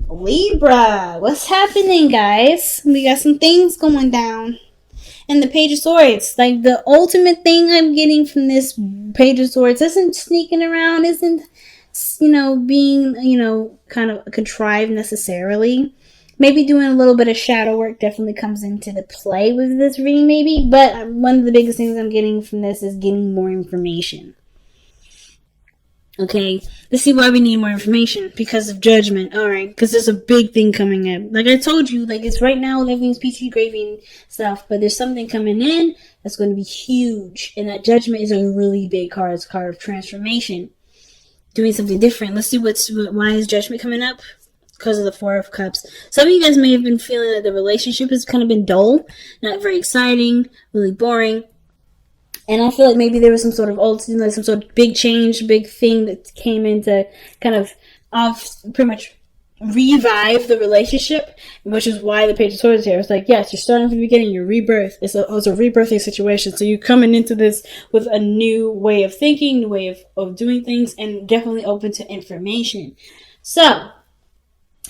Libra, what's happening, guys? We got some things going down. And the Page of Swords, like the ultimate thing I'm getting from this Page of Swords isn't sneaking around, isn't, being, kind of contrived necessarily. Maybe doing a little bit of shadow work definitely comes into the play with this reading, maybe. But one of the biggest things I'm getting from this is getting more information. Okay, let's see why we need more information. Because of judgment. Alright, because there's a big thing coming up. Like I told you, like it's right now everything's peachy gravy and stuff, but there's something coming in that's going to be huge. And that judgment is a really big card. It's a card of transformation. Doing something different. Let's see why is judgment coming up? Because of the Four of Cups. Some of you guys may have been feeling that the relationship has kind of been dull, not very exciting, really boring. And I feel like maybe there was some sort of like some sort of big change, big thing that came in to kind of pretty much revive the relationship, which is why the Page of Swords here. It's like, yes, you're starting from the beginning, your rebirth. It's a rebirthing situation. So you're coming into this with a new way of thinking, new way of doing things, and definitely open to information. So,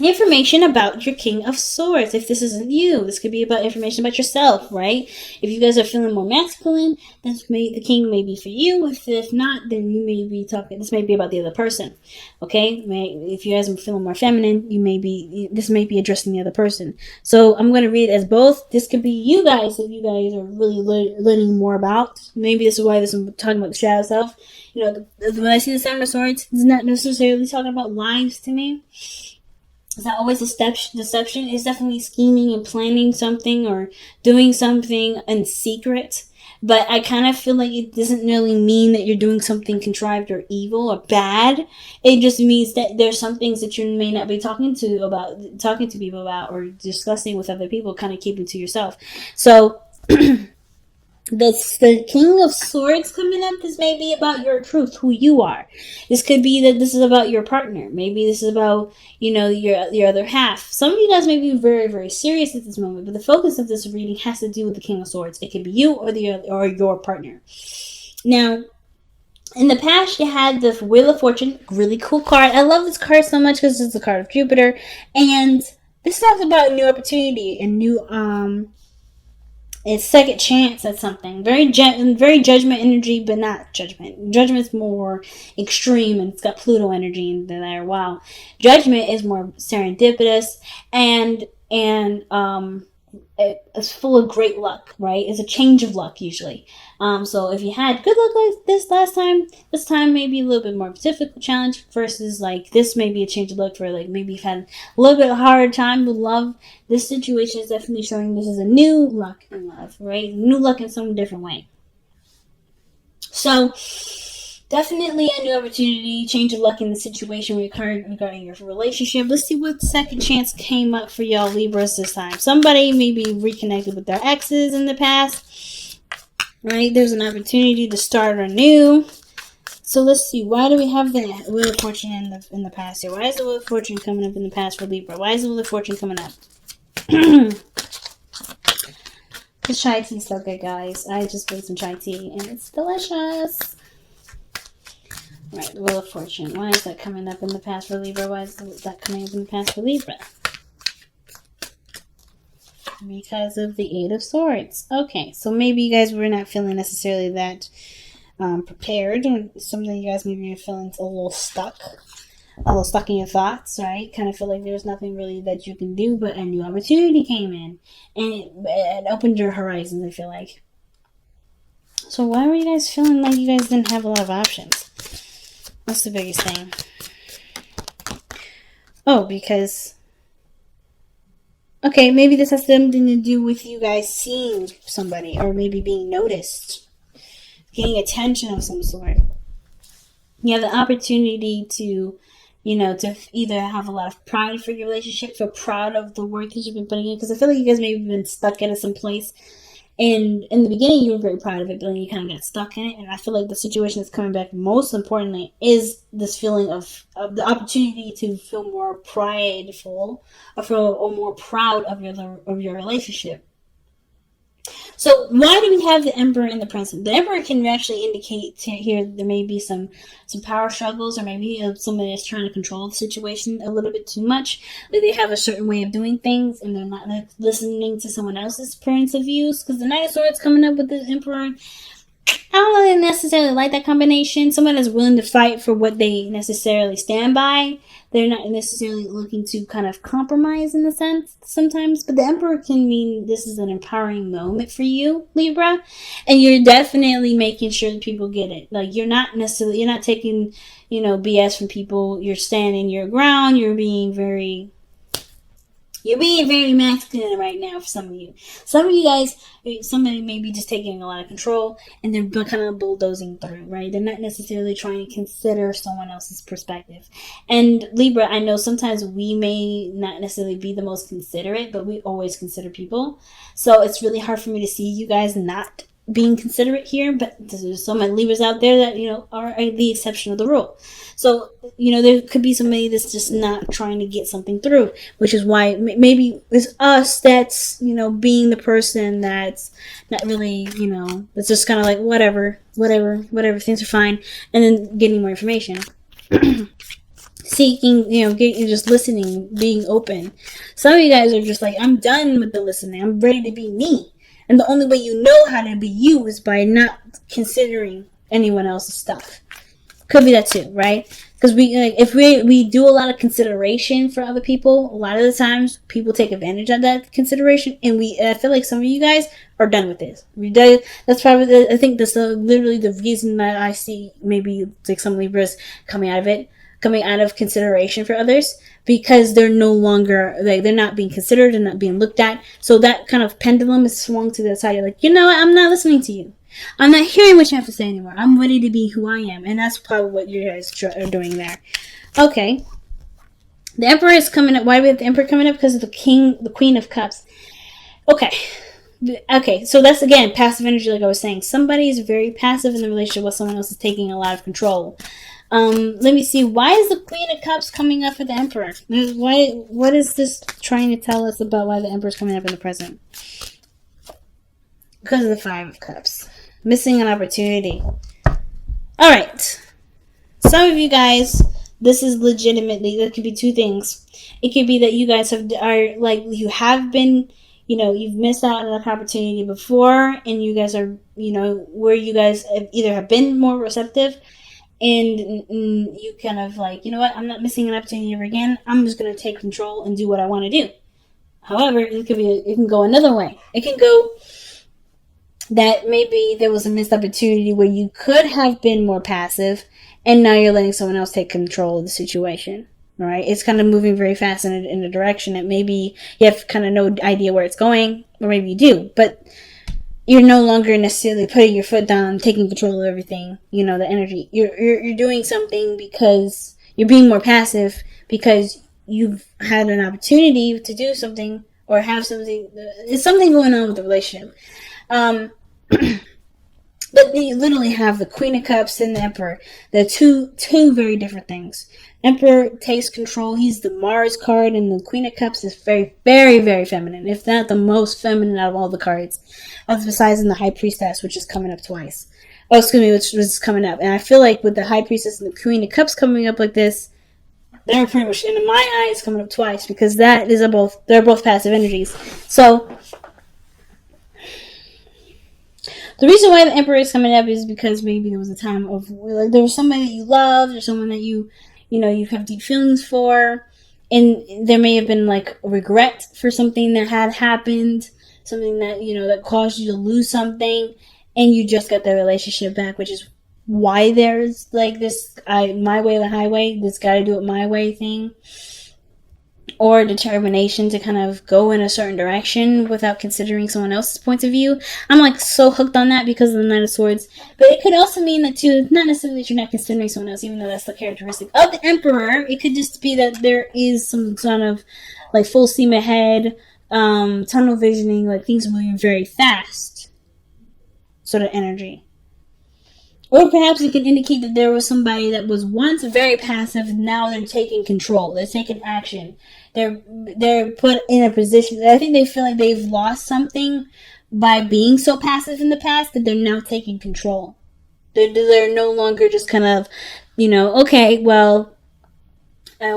information about your King of Swords. If this isn't you, this could be about information about yourself, right? If you guys are feeling more masculine, the King may be for you. If not, then you may be talking. This may be about the other person, okay? If you guys are feeling more feminine, this may be addressing the other person. So I'm going to read it as both. This could be you guys if you guys are really learning more about. Maybe this is why I'm talking about the shadow self. When I see the Seven of Swords, it's not necessarily talking about lives to me. It's not always deception. It's definitely scheming and planning something or doing something in secret. But I kind of feel like it doesn't really mean that you're doing something contrived or evil or bad. It just means that there's some things that you may not be talking to people about or discussing with other people, kind of keeping to yourself. So the King of Swords coming up. This may be about your truth, who you are. This could be that this is about your partner. Maybe this is about, your other half. Some of you guys may be very, very serious at this moment, but the focus of this reading has to do with the King of Swords. It could be you or your partner. Now, in the past, you had the Wheel of Fortune, really cool card. I love this card so much because it's a card of Jupiter, and this talks about a new opportunity and new it's second chance at something. Very judgment energy, but not judgment. Judgment's more extreme and it's got Pluto energy in there. Wow. Judgment is more serendipitous and it's full of great luck, right? It's a change of luck usually. So if you had good luck like this last time, this time may be a little bit more difficult challenge versus like this may be a change of luck for like maybe you've had a little bit harder time with love. This situation is definitely showing this is a new luck in love, right? New luck in some different way. So definitely a new opportunity, change of luck in the situation regarding your relationship. Let's see what second chance came up for y'all Libras this time. Somebody maybe reconnected with their exes in the past, right? There's an opportunity to start anew. So let's see. Why do we have the Wheel of Fortune in the past here? Why is the Wheel of Fortune coming up in the past for Libra? Why is the Wheel of Fortune coming up? This chai tea is so good, guys. I just made some chai tea and it's delicious. Right, the Wheel of Fortune. Why is that coming up in the past for Libra? Why is that coming up in the past for Libra? Because of the Eight of Swords. Okay, so maybe you guys were not feeling necessarily that prepared, or something you guys maybe are feeling a little stuck in your thoughts, right? Kind of feel like there's nothing really that you can do, but a new opportunity came in, and it opened your horizons, I feel like. So why were you guys feeling like you guys didn't have a lot of options? What's the biggest thing? Oh, because... Okay, maybe this has something to do with you guys seeing somebody, or maybe being noticed. Getting attention of some sort. You have the opportunity to, to either have a lot of pride for your relationship, feel proud of the work that you've been putting in, because I feel like you guys maybe been stuck in some place. And in the beginning, you were very proud of it, but then you kind of got stuck in it. And I feel like the situation that's coming back most importantly is this feeling of the opportunity to feel more prideful or more proud of your relationship. So why do we have the Emperor in the present? The Emperor can actually indicate here there may be some power struggles, or maybe somebody is trying to control the situation a little bit too much. That they have a certain way of doing things, and they're not listening to someone else's points of views. Because the Knight of Swords coming up with the Emperor, I don't really necessarily like that combination. Someone that's willing to fight for what they necessarily stand by. They're not necessarily looking to kind of compromise in a sense sometimes. But the Emperor can mean this is an empowering moment for you, Libra. And you're definitely making sure that people get it. Like, you're not taking, BS from people. You're standing your ground. You're being very masculine right now for some of you. Some of you guys, somebody may be just taking a lot of control and they're kind of bulldozing through, right? They're not necessarily trying to consider someone else's perspective. And Libra, I know sometimes we may not necessarily be the most considerate, but we always consider people. So it's really hard for me to see you guys not being considerate here, but there's so many Libras out there that, are the exception of the rule. So, there could be somebody that's just not trying to get something through, which is why maybe it's us that's, being the person that's not really, that's just kind of like, whatever, things are fine, and then getting more information. Seeking, just listening, being open. Some of you guys are just like, I'm done with the listening. I'm ready to be me. And the only way you know how to be you is by not considering anyone else's stuff. Could be that too, right? Because if we do a lot of consideration for other people, a lot of the times people take advantage of that consideration, and I feel like some of you guys are done with this. That's probably I think that's literally the reason that I see maybe like some Libras coming out of consideration for others, because they're no longer, like, they're not being considered and not being looked at. So that kind of pendulum is swung to the side. You're like, what? I'm not listening to you. I'm not hearing what you have to say anymore. I'm ready to be who I am. And that's probably what you guys are doing there. Okay. The Emperor is coming up. Why do we have the Emperor coming up? Because of the Queen of Cups. Okay, so that's, again, passive energy, like I was saying. Somebody is very passive in the relationship while someone else is taking a lot of control. Let me see. Why is the Queen of Cups coming up for the Emperor? What is this trying to tell us about why the Emperor is coming up in the present? Because of the Five of Cups. Missing an opportunity. Alright. Some of you guys, this is legitimately, there could be two things. It could be that you guys you've missed out on an opportunity before, and you guys are, where you guys either have been more receptive, and you kind of like, I'm not missing an opportunity ever again. I'm just going to take control and do what I want to do. However, it can go another way. It can go that maybe there was a missed opportunity where you could have been more passive, and now you're letting someone else take control of the situation. All right, it's kind of moving very fast in a direction that maybe you have kind of no idea where it's going, or maybe you do, but you're no longer necessarily putting your foot down, taking control of everything. The energy. You're doing something because you're being more passive because you've had an opportunity to do something or have something. It's something going on with the relationship. But you literally have the Queen of Cups and the Emperor. They're two very different things. Emperor takes control. He's the Mars card, and the Queen of Cups is very, very, very feminine. If not the most feminine out of all the cards. Besides in the High Priestess, which is coming up twice. Which was coming up. And I feel like with the High Priestess and the Queen of Cups coming up like this, they're pretty much, in my eyes, coming up twice, because they're both passive energies. So the reason why the Emperor is coming up is because maybe there was a time of, like, there was somebody that you loved, or someone that you have deep feelings for, and there may have been like a regret for something that had happened, something that, that caused you to lose something, and you just got the relationship back, which is why there's like this, my way or the highway, this gotta do it my way thing. Or determination to kind of go in a certain direction without considering someone else's point of view. I'm like so hooked on that because of the Knight of Swords. But it could also mean that too, not necessarily that you're not considering someone else, even though that's the characteristic of the Emperor. It could just be that there is some sort of like full steam ahead, tunnel visioning, like things are moving very fast sort of energy. Or perhaps it can indicate that there was somebody that was once very passive, now they're taking control. They're taking action. They're put in a position. I think they feel like they've lost something by being so passive in the past that they're now taking control. They're no longer just kind of, okay, well,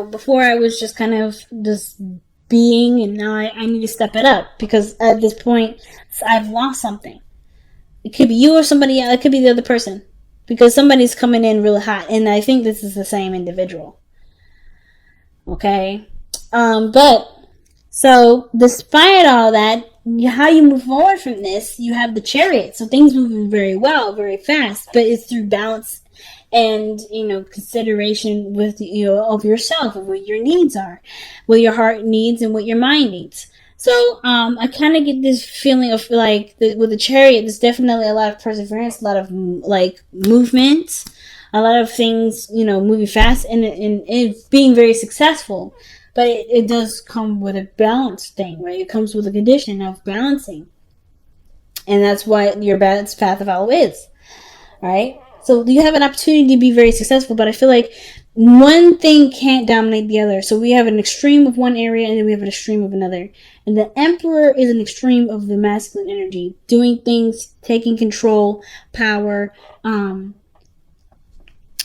before I was just kind of just being, and now I need to step it up because at this point I've lost something. It could be you or somebody else. It could be the other person because somebody's coming in really hot, and I think this is the same individual. Okay, but so despite all that, how you move forward from this, you have the Chariot. So things moving very well, very fast, but it's through balance and consideration with of yourself, of what your needs are, what your heart needs and what your mind needs. So I kind of get this feeling of like with the Chariot, there's definitely a lot of perseverance, a lot of like movement, a lot of things moving fast and being very successful. But it does come with a balance thing, right? It comes with a condition of balancing, and that's what your balanced path of all is, right? So you have an opportunity to be very successful, but I feel like one thing can't dominate the other. So we have an extreme of one area, and then we have an extreme of another. And the Emperor is an extreme of the masculine energy, doing things, taking control, power,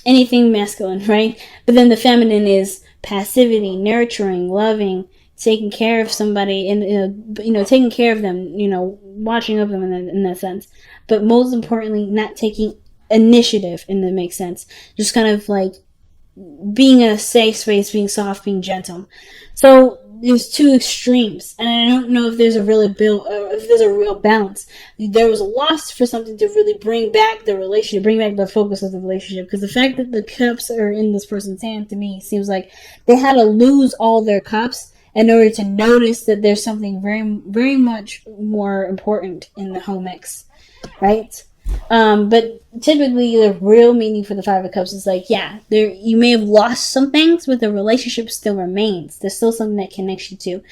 anything masculine, right? But then the feminine is passivity, nurturing, loving, taking care of somebody, and taking care of them, watching over them in that sense. But most importantly, not taking initiative, and that makes sense. Just kind of like being in a safe space, being soft, being gentle. So there's two extremes, and I don't know if there's a real balance. There was a loss for something to really bring back the relationship, bring back the focus of the relationship. Because the fact that the cups are in this person's hand, to me, seems like they had to lose all their cups in order to notice that there's something very, very much more important in the whole mix, right? But typically the real meaning for the Five of Cups is like, yeah, you may have lost some things, but the relationship still remains. There's still something that connects you to.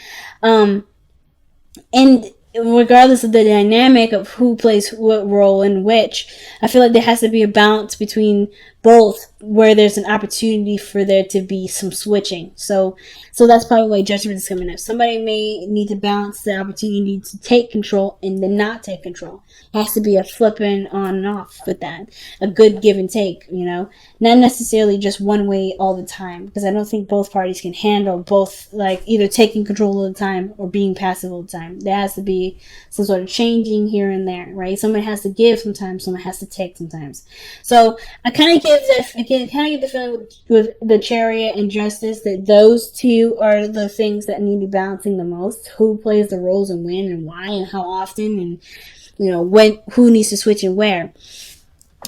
And regardless of the dynamic of who plays what role in which, I feel like there has to be a balance between both, where there's an opportunity for there to be some switching. So that's probably why Judgment is coming up. Somebody may need to balance the opportunity to take control and then not take control. It has to be a flipping on and off with that. A good give and take, not necessarily just one way all the time, because I don't think both parties can handle both, like either taking control all the time or being passive all the time. There has to be some sort of changing here and there, right? Someone has to give sometimes, someone has to take sometimes. So I kind of get the feeling with the Chariot and Justice that those two are the things that need to be balancing the most. Who plays the roles and when and why and how often, and who needs to switch and where.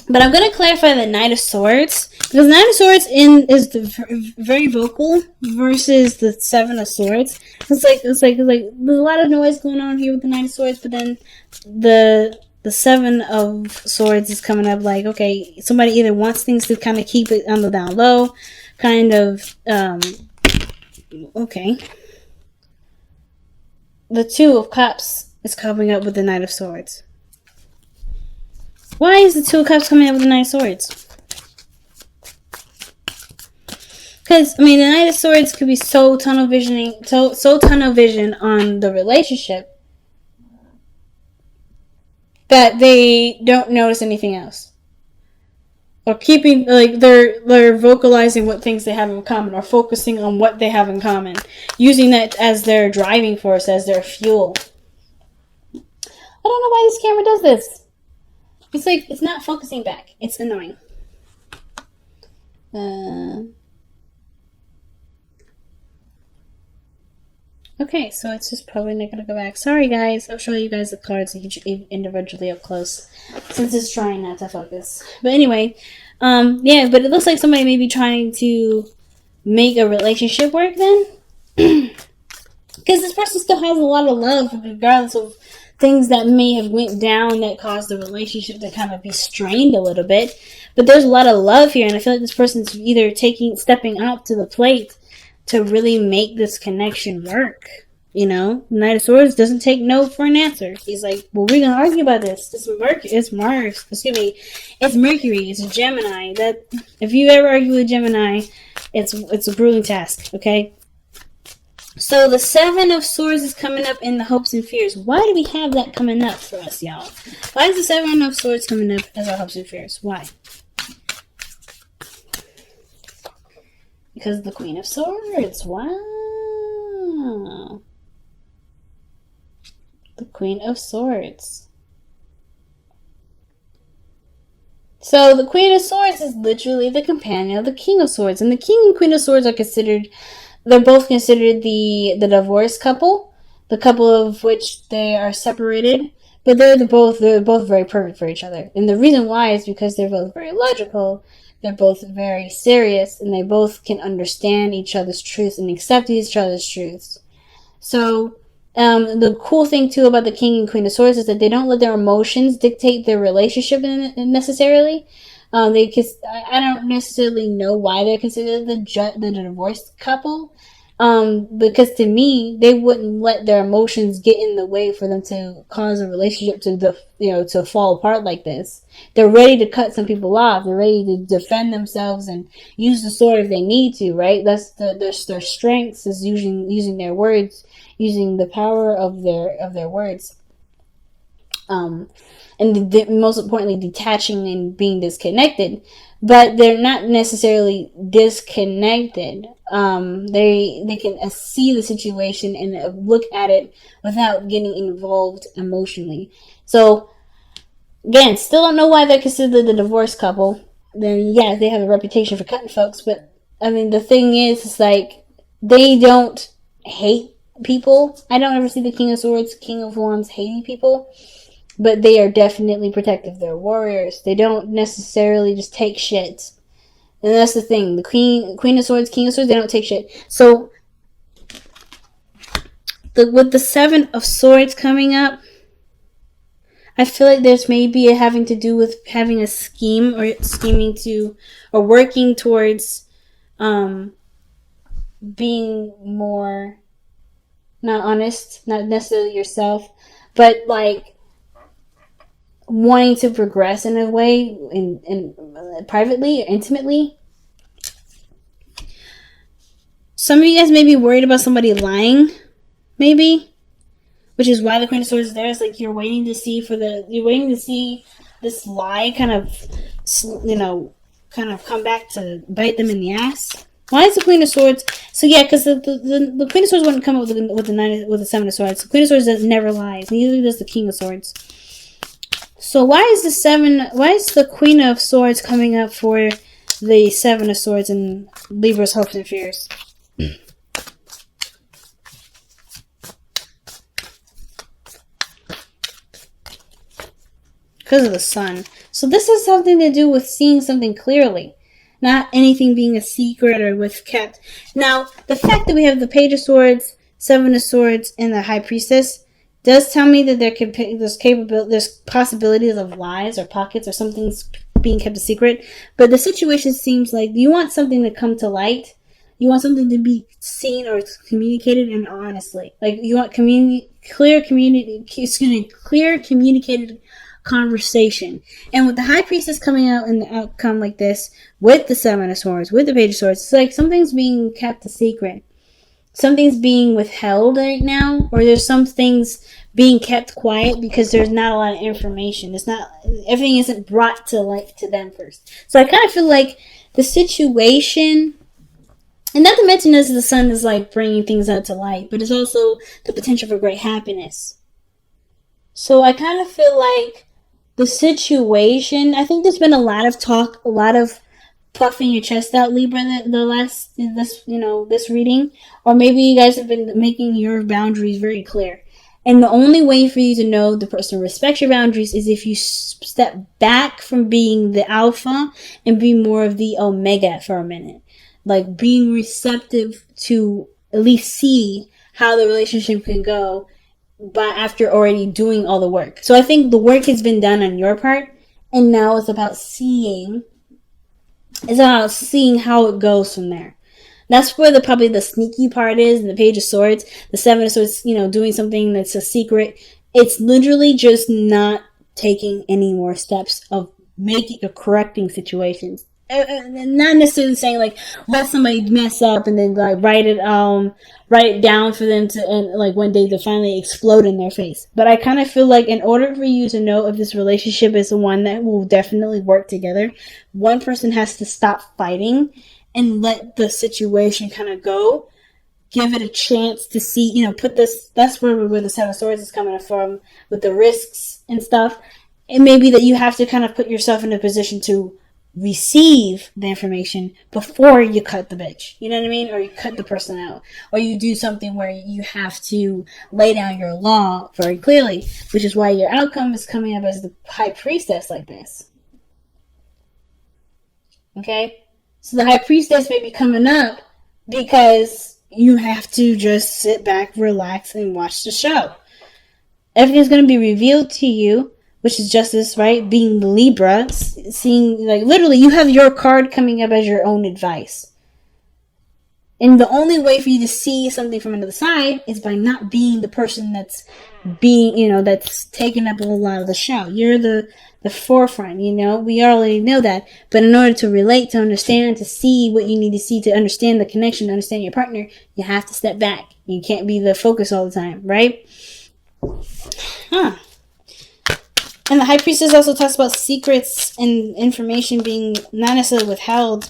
But I'm going to clarify the Knight of Swords, because Knight of Swords is very vocal versus the Seven of Swords. It's like there's a lot of noise going on here with the Knight of Swords, but then the Seven of Swords is coming up like, okay, somebody either wants things to kind of keep it on the down low, kind of, okay. The Two of Cups is coming up with the Knight of Swords. Why is the Two of Cups coming up with the Knight of Swords? Because, the Knight of Swords could be so tunnel vision on the relationship that they don't notice anything else. Or keeping, they're vocalizing what things they have in common, or focusing on what they have in common. Using that as their driving force, as their fuel. I don't know why this camera does this. It's not focusing back. It's annoying. Okay, so it's just probably not going to go back. Sorry, guys. I'll show you guys the cards individually up close, since it's trying not to focus. But anyway, yeah, but it looks like somebody may be trying to make a relationship work then. Because this person still has a lot of love, regardless of things that may have went down that caused the relationship to kind of be strained a little bit. But there's a lot of love here, and I feel like this person's either stepping up to the plate to really make this connection work. Knight of Swords doesn't take no for an answer. He's like, well, we're gonna argue about this. It's Mercury. It's a Gemini. That if you ever argue with Gemini, it's a grueling task. Okay. So the Seven of Swords is coming up in the hopes and fears. Why do we have that coming up for us, y'all? Why is the Seven of Swords coming up as our hopes and fears? Why? Because of the Queen of Swords. Wow. The Queen of Swords. So the Queen of Swords is literally the companion of the King of Swords. And the King and Queen of Swords are considered, they're both considered the divorced couple. The couple of which they are separated. But they're both very perfect for each other. And the reason why is because they're both very logical. They're both very serious. And they both can understand each other's truths and accept each other's truths. So the cool thing too about the King and Queen of Swords is that they don't let their emotions dictate their relationship necessarily. I don't necessarily know why they're considered the divorced couple. Because to me, they wouldn't let their emotions get in the way for them to cause a relationship to fall apart like this. They're ready to cut some people off. They're ready to defend themselves and use the sword if they need to, right? That's their strengths is using their words, using the power of their words. And most importantly, detaching and being disconnected. But they're not necessarily disconnected. They can see the situation and look at it without getting involved emotionally. So, again, still don't know why they're considered the divorced couple. Then, yeah, they have a reputation for cutting folks. But, I mean, the thing is, it's like, they don't hate people. I don't ever see the King of Swords, King of Wands hating people. But they are definitely protective. They're warriors. They don't necessarily just take shit. And that's the thing. The Queen of Swords, King of Swords, they don't take shit. So, with the Seven of Swords coming up, I feel like there's maybe having to do with having a scheme or scheming to, or working towards being more, not honest, not necessarily yourself, but like, wanting to progress in a way, in privately or intimately. Some of you guys may be worried about somebody lying, maybe, which is why the Queen of Swords is there. It's like you're waiting to see this lie kind of come back to bite them in the ass. Why is the Queen of Swords? So yeah, because the Queen of Swords wouldn't come up with the Seven of Swords. The Queen of Swords never lies. Neither does the King of Swords. So why is the Queen of Swords coming up for the Seven of Swords in Libra's hopes and fears? Because of the sun. So this has something to do with seeing something clearly. Not anything being a secret or with kept. Now, the fact that we have the Page of Swords, Seven of Swords, and the High Priestess does tell me that there's possibilities of lies or pockets or something's being kept a secret. But the situation seems like you want something to come to light. You want something to be seen or communicated and honestly. Like you want clear communicated conversation. And with the High Priestess coming out in the outcome like this, with the Seven of Swords, with the Page of Swords, it's like something's being kept a secret. Something's being withheld right now, or there's some things being kept quiet because there's not a lot of information. Everything isn't brought to light to them first. So I kind of feel like the situation, and not to mention this, the sun is like bringing things out to light, but it's also the potential for great happiness. So I kind of feel like the situation, I think there's been a lot of talk, a lot of puffing your chest out, Libra, this reading, or maybe you guys have been making your boundaries very clear. And the only way for you to know the person respects your boundaries is if you step back from being the alpha and be more of the omega for a minute. Like being receptive to at least see how the relationship can go, but after already doing all the work. So I think the work has been done on your part, and now it's about seeing how it goes from there. That's where probably the sneaky part is, in the Page of Swords, the Seven of Swords, doing something that's a secret. It's literally just not taking any more steps of making or correcting situations. not necessarily saying like let somebody mess up and then like write it down for them to, and like one day to finally explode in their face. But I kind of feel like in order for you to know if this relationship is the one that will definitely work together, one person has to stop fighting and let the situation kind of go. Give it a chance to see, put this, that's where the Seven of Swords is coming from with the risks and stuff. It may be that you have to kind of put yourself in a position to receive the information before you cut the bitch. You know what I mean? Or you cut the person out. Or you do something where you have to lay down your law very clearly, which is why your outcome is coming up as the High Priestess like this. Okay? So the High Priestess may be coming up because you have to just sit back, relax, and watch the show. Everything's going to be revealed to you, which is justice, right? Being the Libra, seeing, like, literally, you have your card coming up as your own advice. And the only way for you to see something from another side is by not being the person that's being, that's taking up a lot of the show. You're the forefront, we already know that. But in order to relate, to understand, to see what you need to see, to understand the connection, to understand your partner, you have to step back. You can't be the focus all the time, right? And the High Priestess also talks about secrets and information being not necessarily withheld,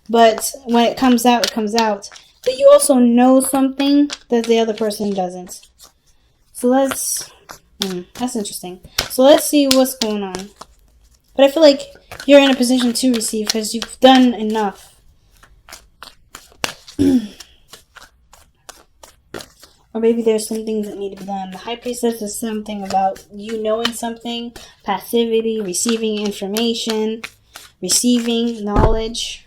but when it comes out, it comes out. But you also know something that the other person doesn't. So that's interesting. So let's see what's going on. But I feel like you're in a position to receive because you've done enough. Or maybe there's some things that need to be done. The High Priestess is something about you knowing something, passivity, receiving information, receiving knowledge,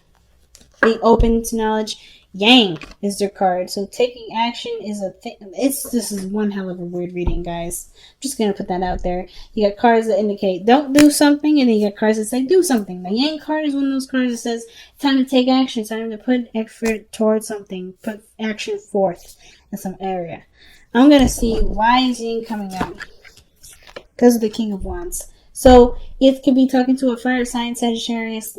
being open to knowledge. Yang is their card. So taking action is a thing. This is one hell of a weird reading, guys. I'm just going to put that out there. You got cards that indicate don't do something, and then you got cards that say do something. The Yang card is one of those cards that says it's time to take action. It's time to put effort towards something. Put action forth in some area. I'm going to see why is Yang coming out. Because of the King of Wands. So it could be talking to a fire sign, Sagittarius,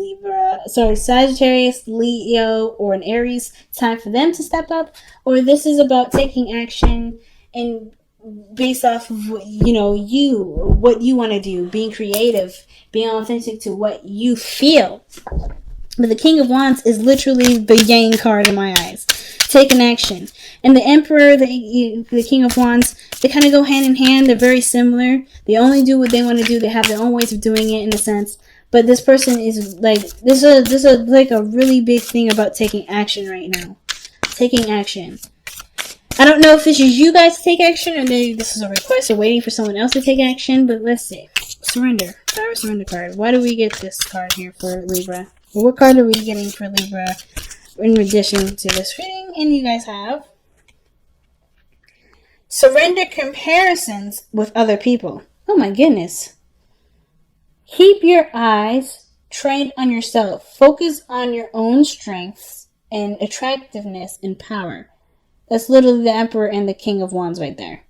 Sagittarius, Leo, or an Aries. Time for them to step up. Or this is about taking action and based off of what you want to do, being creative, being authentic to what you feel. But the King of Wands is literally the Yang card in my eyes. Taking action. And the Emperor, the King of Wands, they kind of go hand in hand. They're very similar. They only do what they want to do. They have their own ways of doing it in a sense. But this person is like, this is like a really big thing about taking action right now. Taking action. I don't know if this is you guys to take action or this is a request or waiting for someone else to take action. But let's see. Surrender. Power surrender card. Why do we get this card here for Libra? Well, what card are we getting for Libra in addition to this reading? And you guys have surrender comparisons with other people. Oh my goodness. Keep your eyes trained on yourself. Focus on your own strengths and attractiveness and power. That's literally the Emperor and the King of Wands right there.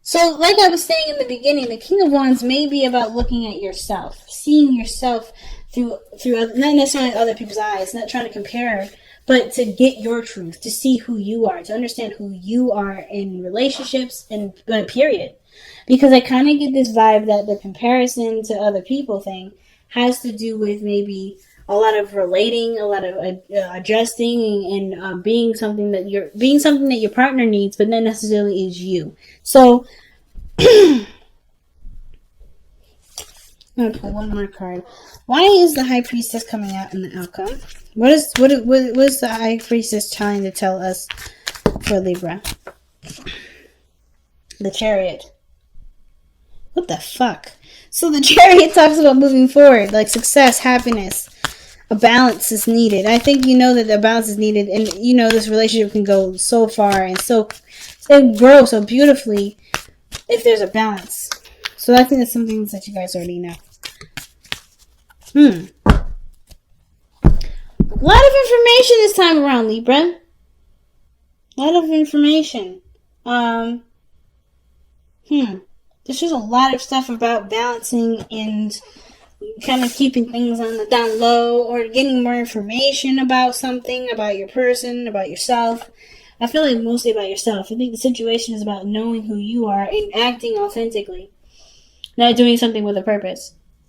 So, like I was saying in the beginning, the King of Wands may be about looking at yourself, seeing yourself through not necessarily other people's eyes, not trying to compare, but to get your truth, to see who you are, to understand who you are in relationships and period. Because I kind of get this vibe that the comparison to other people thing has to do with maybe a lot of relating, a lot of adjusting, and being something that your partner needs, but not necessarily is you. So I'm gonna pull one more card. Why is the High Priestess coming out in the outcome? What is the High Priestess trying to tell us for Libra? The Chariot. What the fuck? So the Chariot talks about moving forward, like success, happiness. A balance is needed. I think you know that the balance is needed, and this relationship can go so far and grow so beautifully if there's a balance. So I think that's some things that you guys already know. A lot of information this time around, Libra. A lot of information. There's just a lot of stuff about balancing and kind of keeping things on the down low, or getting more information about something, about your person, about yourself. I feel like mostly about yourself. I think the situation is about knowing who you are and acting authentically, not doing something with a purpose.